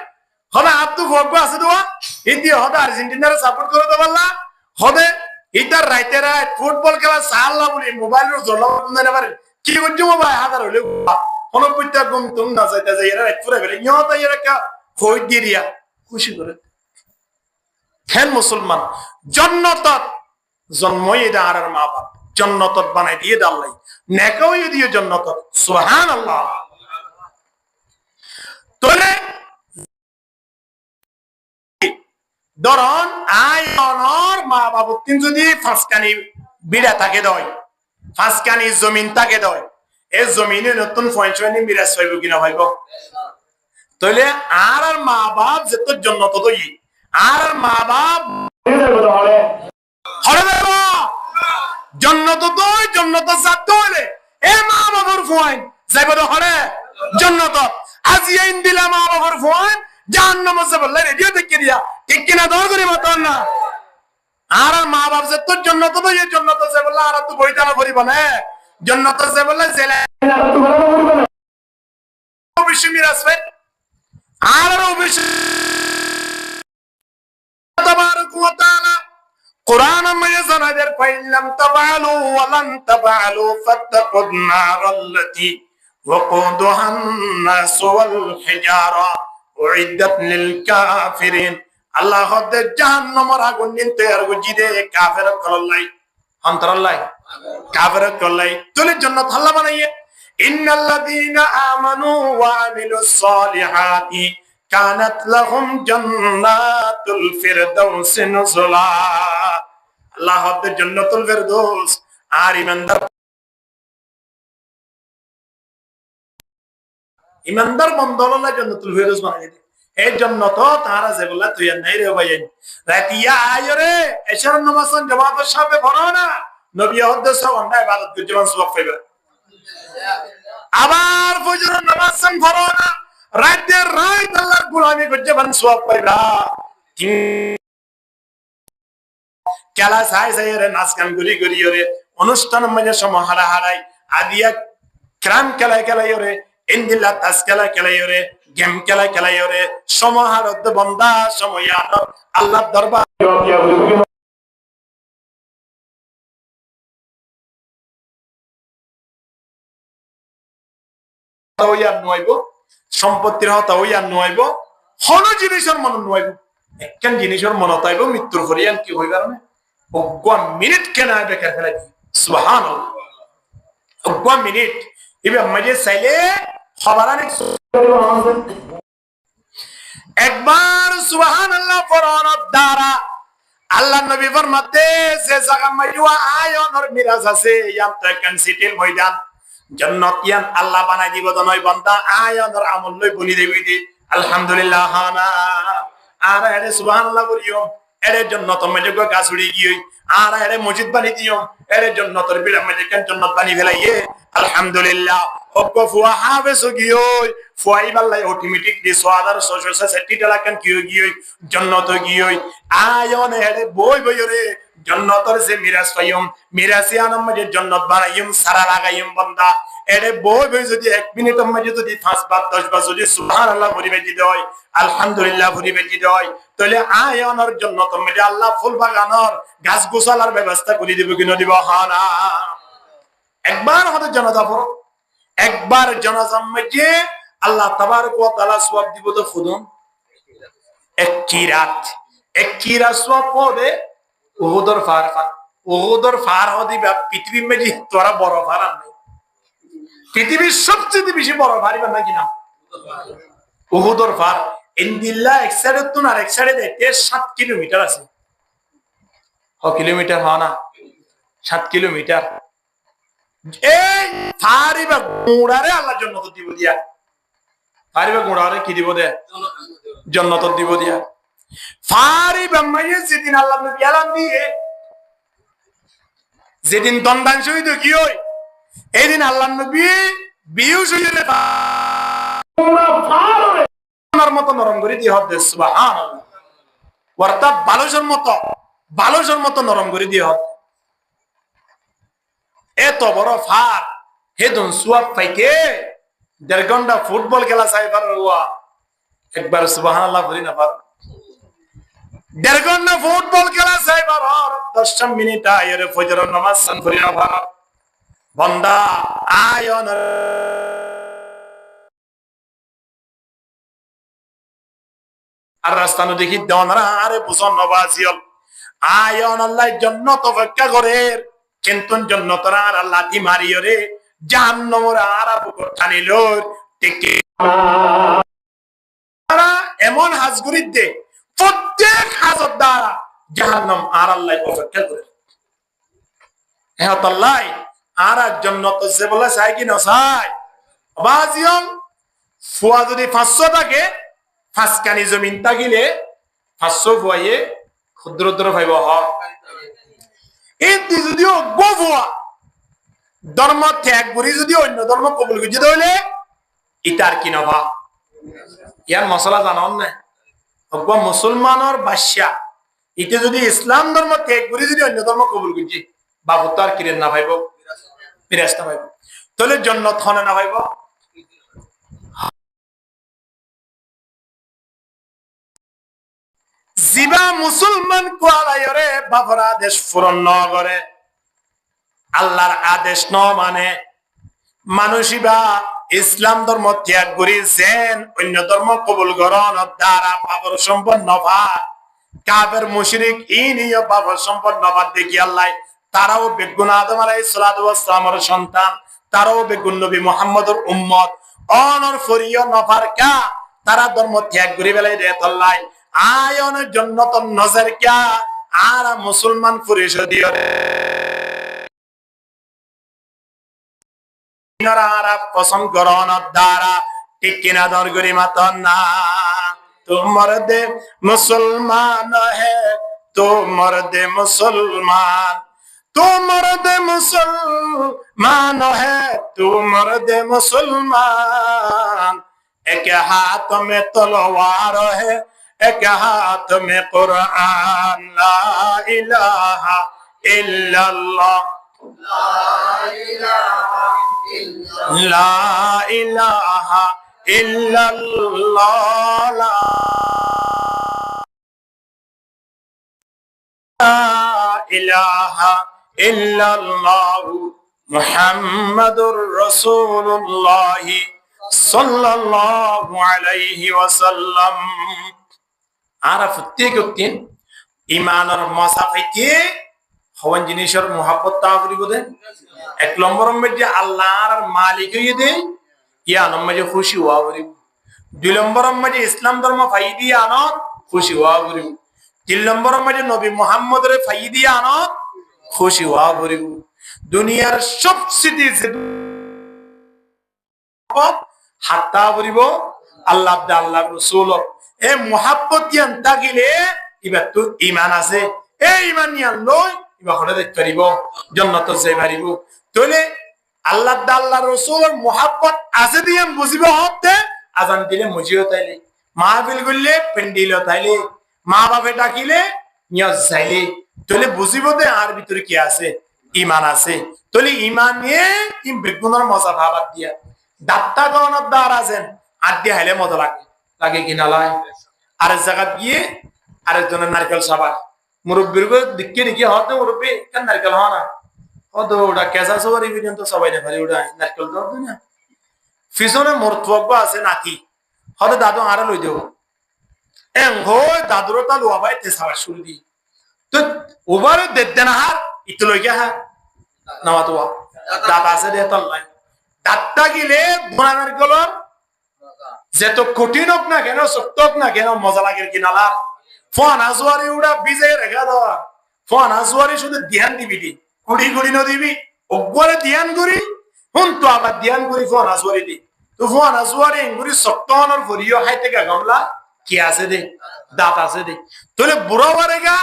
হবে আব্দু ভোগ আছে দোয়া হিন্দি হতে আর্জেন্টিনার সাপোর্ট করে দেবো না হবে ইতার রাইতে রাত ফুটবল খেলা সাল্লা বলি মোবাইলের জল না পারে কি করছো মোবাইল হাজার হলে কোনো প্রত্যেক গুম তুম না চাইতে যাই এরা এক ফুরে ফেলে ইহতে এরা কা ফৌজ দিয়ে দিয়া খুশি করে হেন মুসলমান জন্নতত জন্মই এটা আর মা বাপ জন্নতত বানাই দিয়ে দাল্লাই নেকাও দিয়ে জন্নতত সুবহানাল্লাহ তোলে ধরন আয়নর মা বাবু তিন যদি ফাঁসকানি বিড়া থাকে দয় ফাঁসকানি জমিন থাকে দয় এই জমিনে নতুন ফয়নি মিরাজ হইব কিনা ভাইব তাহলে আর মা বাপ যে তোর জন্য তো দই আর মা বাপ হরে দেব জন্নত দই জন্নত সাত হইলে এ মা বাবার ফোয়াইন যাইব তো হরে জন্নত আজি আইন দিলা মা বাবার ফোয়াইন জাহান্নামে যাবে রেডিও দেখে দিয়া ঠিক কিনা দর করে মতন না আর মা বাপ যে তোর জন্নত তো এই জন্নত যে বললা আর তো বইটা না করিব না জন্নত যে বললা জেলা অবশ্যই মিরাজ ভাই আর অবশ্যই তাবারক ওয়া তাআলা কোরআন মধ্যে জানাদের ফাইলাম তাবালু ওয়া লান তাবালু ফাত্তাকুন নারাল্লাতী ওয়াকুদুহান নাস ওয়াল হিজারা উইদ্দাত লিল কাফিরিন আল্লাহ হদে জাহান্নামের আগুন নিতে আর গুজিদে কাফের কল্লাই অন্তরাল্লাই কাফের কল্লাই তুলে জান্নাত আল্লাহ বানাইয়ে ইন্নাল্লাযীনা আমানু ওয়া আমিলুস সালিহাতি কানাত লাহুম জান্নাতুল ফিরদাউস নুজুলা আল্লাহ হদে জান্নাতুল ফিরদাউস আর ইমানদার বন্দরলা জান্নাতুল ফিরদাউস বানাই দে এই জান্নাত তারা যেগুলা তুই নাই রে ভাই রাতিয়া আয়রে এশার নামাজন জামাতের সাথে পড়ো না নবী হদ্দেস ওন্ডা ইবাদত করতে মান সওয়াব পাইবে আবার ফজরের নামাজন পড়ো না রাতে রাত আল্লাহর গোলামি করতে মান সওয়াব পাইবা কেলা সাই সাই রে নাচ গান গুলি করি রে অনুষ্ঠান মানে সময় হারা হারাই আদিয়া ক্রাম খেলা খেলাই রে ইন্দিল্লা তাস খেলা খেলাই রে গেম খেলা খেলাই রে সমাহারত বন্দা সময় আল্লাহ দরবার সম্পত্তির হতা ওই আর নোয়াইব হন জিনিসের মন নোয়াইব একখান জিনিসের মন তাইব মৃত্যুর করিয়ান কি হইব মিনিট কেন বেকার ফেলাই সুবহানাল্লাহ মিনিট এবার মাঝে চাইলে খবরানি একবার সুবহানাল্লাহ ফরমানোর দ্বারা আল্লাহ নবী ফরমাতে যে জায়গা মাইয়া আয়নর মিরাজ আছে ইয়াম তো একখান সিটির ময়দান জান্নাত ইয়ান আল্লাহ বানাই দিব দনই বান্দা আয়নর আমল লই বলি দেবি দি আলহামদুলিল্লাহ হানা আর এরে সুবহানাল্লাহ বলিও এর জন্য তো মেজে গাছ উড়ে গিয়ে আর এর মসজিদ বানি দিও এর জন্য তোর বিরাম মেজে কেন জন্য বানি ফেলাইয়ে আলহামদুলিল্লাহ ওকো ফুয়া হাবে সগিও ফুয়াই বাল্লাই অটোমেটিকলি সোয়াদার সোশাল সেটি টালাকান কিও গিয়ে জন্নত গিয়ে আয়ন এর বই বই রে জন্নতর যে মিরাজ পাইম মিরাসিয়ানম মাঝে জন্নত বানাইম সারা লাগাইম বান্দা এরে বই বই যদি 1 মিনিটের মাঝে যদি 5 বার 10 বার যদি সুবহানাল্লাহ ভরি বেজি দেয় আলহামদুলিল্লাহ ভরি বেজি দেয় তাহলে আয়নের জন্নত মাঝে আল্লাহ ফুল বাগানোর গাছ গোছালার ব্যবস্থা করে দিব কিনা দিব হানা একবার হতে জানাজা পড়ো একবার জানাজার মাঝে আল্লাহ তাবারক ওয়া তাআলা সওয়াব দিব তো খুদুন এক কিরাত সওয়াব পড়ে উহুদর ফার হদিবা পৃথিবীর মেজি তোরা বড় ফার আর নেই পৃথিবীর সবচেয়ে বেশি বড় ফারিবা নাকি না উহুদর ফার ইনদিল্লাহ এক সাইডে তুন আর এক সাইডে দেখতে 7 কিলোমিটার আছে কিলোমিটার হয় না 7 কিলোমিটার এই ফারিবা গুড়ারে আল্লাহ জান্নাত দিব দিয়া ফারিবা গুড়ারে কি দিব দে জান্নাত দিব দিয়া ফারিবা মাইয়ে যেদিন আল্লাহ নবী এলান দিয়ে যেদিন দন্ডাংশ হইতো কি হয় এই দিন আল্লাহ নবী বিউশ হইলে আমার মতো নরম করে দিয়ে হবে সুবহানাল্লাহ অর্থাৎ বালুশের মতো নরম করে দিয়ে হবে এত বড় ফার হেদন সুয়াব পাইকে 1.5 ঘন্টা ফুটবল খেলা চাইবার একবার সুবহানাল্লাহ বলি না পার 1.5 ঘন্টা ফুটবল খেলা চাইবার 10 মিনিট আয়ের ফজর নামাজ সান করি না পার বন্দা আয়ন আর রাস্তা দেখি দনরা আরে বুঝন নবাজিল আয়ন আল্লাহর জান্নাত অপেক্ষা করে কিন্তু জান্নাতরা আর লাঠি মারিও রে জাহান্নামের আর বুক টানিল টিকে তারা এমন হাজগুরি দে প্রত্যেক হাজত দ্বারা জাহান্নাম আর আল্লাহ অপেক্ষা করে হ্যাঁ আল্লাহ আর জান্নাত যে বলে চাই কি না চাই বাজিয়ম ফুয়া যদি 500 থাকে 5 কানি জমিন থাকিলে 500 ফুয়ায়ে ক্ষুদ্র ভাইব এই যদিও গোফুয়া ধর্ম ত্যাগ করি যদি অন্য ধর্ম কবুল করতে হইলে ইটার কি নবা ইয়ার মশলা জানান না মুসলমানের বাদশা ইতে যদি ইসলাম ধর্ম ত্যাগ করি যদি অন্য ধর্ম কবুল করছি বাবু তো আর কিরেন না ভাইব বিরাজ না ভাইব তাহলে জান্নাত হনে না ভাইব জিবা মুসলমান কোয়ালায়রে বাবার আদেশ পূরণ ন করে আল্লাহর আদেশ ন মানে মানুষিবা ইসলাম ধর্ম ত্যাগ করি যেন অন্য ধর্ম কবুল গ্রহণ দ্বারা পাবর সম্পন্ন ভা কাফের মুশরিক ইনিও পাবর সম্পন্ন ভা দেখি আল্লাহ তারাও বেগুন আদম আলাইহিস সালাতু ওয়াস সালামের সন্তান তারাও বেগুন নবী মুহাম্মদের উম্মত অনর ফরিয় নফার কা তারা ধর্ম ত্যাগ করি বেলাই রে আল্লাহ আয়নের জন্য তো নজর কিয়া আর মুসলমান পরিষদীয় পছন্দ গ্রহণ দ্বারা ঠিক কিনা দরগরি মাতন না তোমার দে মুসলমান হে তোমার দে মুসলমান তোমার দে মুসলমান হে তোমার দে মুসলমান এক হাত মে তলোয়ার হে এক হাত মে কুরআন লা ইলাহা ইল্লাল্লাহ লা ইলাহা ইল্লাল্লাহ লা ইলাহা ইল্লাল্লাহ মুহাম্মাদুর রাসূলুল্লাহ সাল্লাল্লাহু আলাইহি ওয়াসাল্লাম আর প্রত্যেকদিন ঈমানের মাসাফাইতে হওয়ান জিনিসের মুহাব্বত তা করিব দেন 1 নম্বর মধ্যে আল্লাহর মালিক হইয়ে দেন ইয়া নম্বরে খুশি হওয়া করিব 2 নম্বর মধ্যে ইসলাম ধর্ম ফাইদি আনত খুশি হওয়া করিব 3 নম্বর মধ্যে নবী মুহাম্মদের ফাইদি আনত খুশি হওয়া করিব দুনিয়ার সবচেয়ে হাত্তা করিব আল্লাহ আল্লাহ রাসূল এ মুহাব্বত জ্ঞান থাকিলে এবার তো ইমান আছে এই ইমান নিয়ে লই এবার হলে দেখতে পারিব জান্নাত যাই পারিব তাহলে আল্লাহ রসুলের মোহাব্বত আছে দিয়ে বুঝিব হতে আজান দিলে মুজিও তাইলে মাহফিল করলে পেন্ডিল তাইলে মা বাপে ডাকিলে নিয়জ চাইলে তাহলে বুঝিব দে আর ভিতরে কি আছে ইমান আছে তাহলে ইমান নিয়ে বেগুনের মজা ভাবাত দিয়া দাত্তা গণর দ্বার আছেন আর দিয়ে হাইলে মজা লাগে কিনা লাই আরেক জায়গাত গিয়ে আরেকজনের নারকেল সাবার মুরব্বীর দিকে দেখি হতে মুরব্বী কেন নারকেল হওয়া না হতো ওটা কেঁচা সবারই পর্যন্ত সবাই না পারি ওটা নারকেল দেওয়া না পিছনে মর্তব্য আছে নাতি হতে দাদু আরো লই দেব দাদুর তা লোয়া ভাই তে সাবার শুরু দি তো ওভারে দেখতে না হার ইতো লই গিয়া হা নামা তো দাঁত আছে দে তল নাই দাঁতটা গিলে বোনা নারকেলর যেত কঠিন হোক না কেন শক্ত হোক না কেন মজা লাগে কিনালা ফোন আসুয়ারি উড়া বিজে রেখা দেওয়া ফোন আসুয়ারি শুধু ধ্যান দিবি দি কুড়ি কুড়ি নদিবি ওপরে ধ্যান করি হুন তো আবার ধ্যান করি ফোন আসুয়ারি দি তো ফোন আসুয়ারি এঙ্গুরি শক্ত হনার ভরিও হাই থেকে গামলা কি আছে দে দাঁত আছে দে তাহলে বুড়ো বারে গা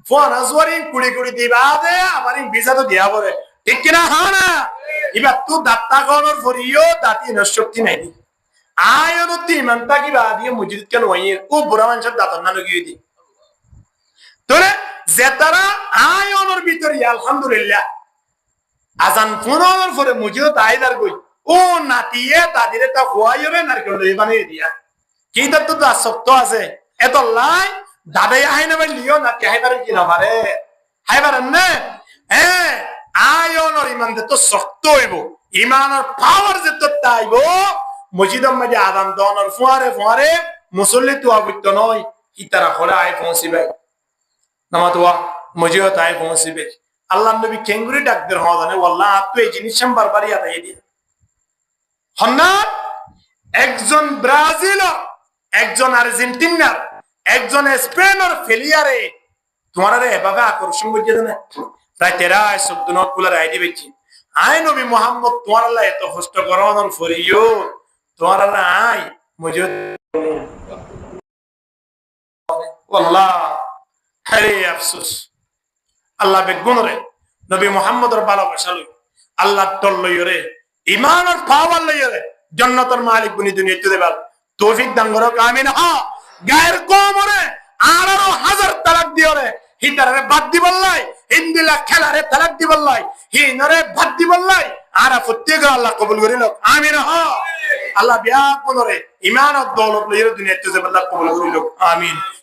ফোন আসুয়ারি কুড়ি কুড়ি দিবা দে আবার বিজা তো দিয়া পরে ঠিক কিনা হ্যাঁ না এবার তুই দাঁতটা গণর ভরিও দাঁতি শক্তি নাই দি আয়নতি ইমানটা কিবা দিয়ে মসজিদ কেন হইয়ে ও বুড়া মানুষের দাঁতর না লগিয়ে দি তোরে যে তারা আয়নের ভিতরে আলহামদুলিল্লাহ আজান ফোনের পরে মসজিদ আইদার কই ও নাতিয়ে দাদিরে তা খোয়াইরে নারকেল লই বানিয়ে দিয়া কি তার তো শক্ত আছে এত লাই দাদাই আই না লিও না কে হাইবার কি না পারে হাইবার না হ্যাঁ আয়নের ইমান তো শক্ত হইব ইমানের পাওয়ার যে তো তাইব মসজিদের মধ্যে আদান দনের ফুয়ারে মুসল্লি তো আবিত্য নয় ইতারা হলে আয় পৌঁছিবে নামাতোয়া মসজিদ আয় পৌঁছিবে আল্লাহ নবী কেঙ্গুরি ডাকদের হওয়া জানে আল্লাহ তো এই জিনিস বারবারই আদায় দিয়ে হন্না একজন ব্রাজিল একজন আর্জেন্টিনার একজন স্পেনের ফেলিয়ারে তোমার এভাবে আকর্ষণ বুঝিয়ে দেন প্রায় 13-14 নট কুলার আইডি বেচি আয় নবী মোহাম্মদ তোমার আল্লাহ এত কষ্ট করানোর ফরিও তোমার আল্লাহ আয় মসজিদ আল্লাহ হরে আফসোস আল্লাহ বেগুন রে নবী মুহাম্মদের ভালোবাসা লই আল্লাহ তল লই রে ইমানের পাওয়ার লই রে জান্নাতের মালিক বনি দুনিয়াতে দেবার তৌফিক দান করো আমিন হ্যাঁ গায়ের কম রে 18,000 তালাক দিও রে হিতারে বাদ দিবল্লাই ইন্দিলা খেলারে তালাক দিবল্লাই হিনরে বাদ দিবল্লাই আর প্রত্যেক আল্লাহ কবুল করিল আমিন হ্যাঁ আল্লাহ বিয়া কোন রে ইমান ও দৌলত লই রে দুনিয়াতে দেবার আল্লাহ কবুল করিল আমিন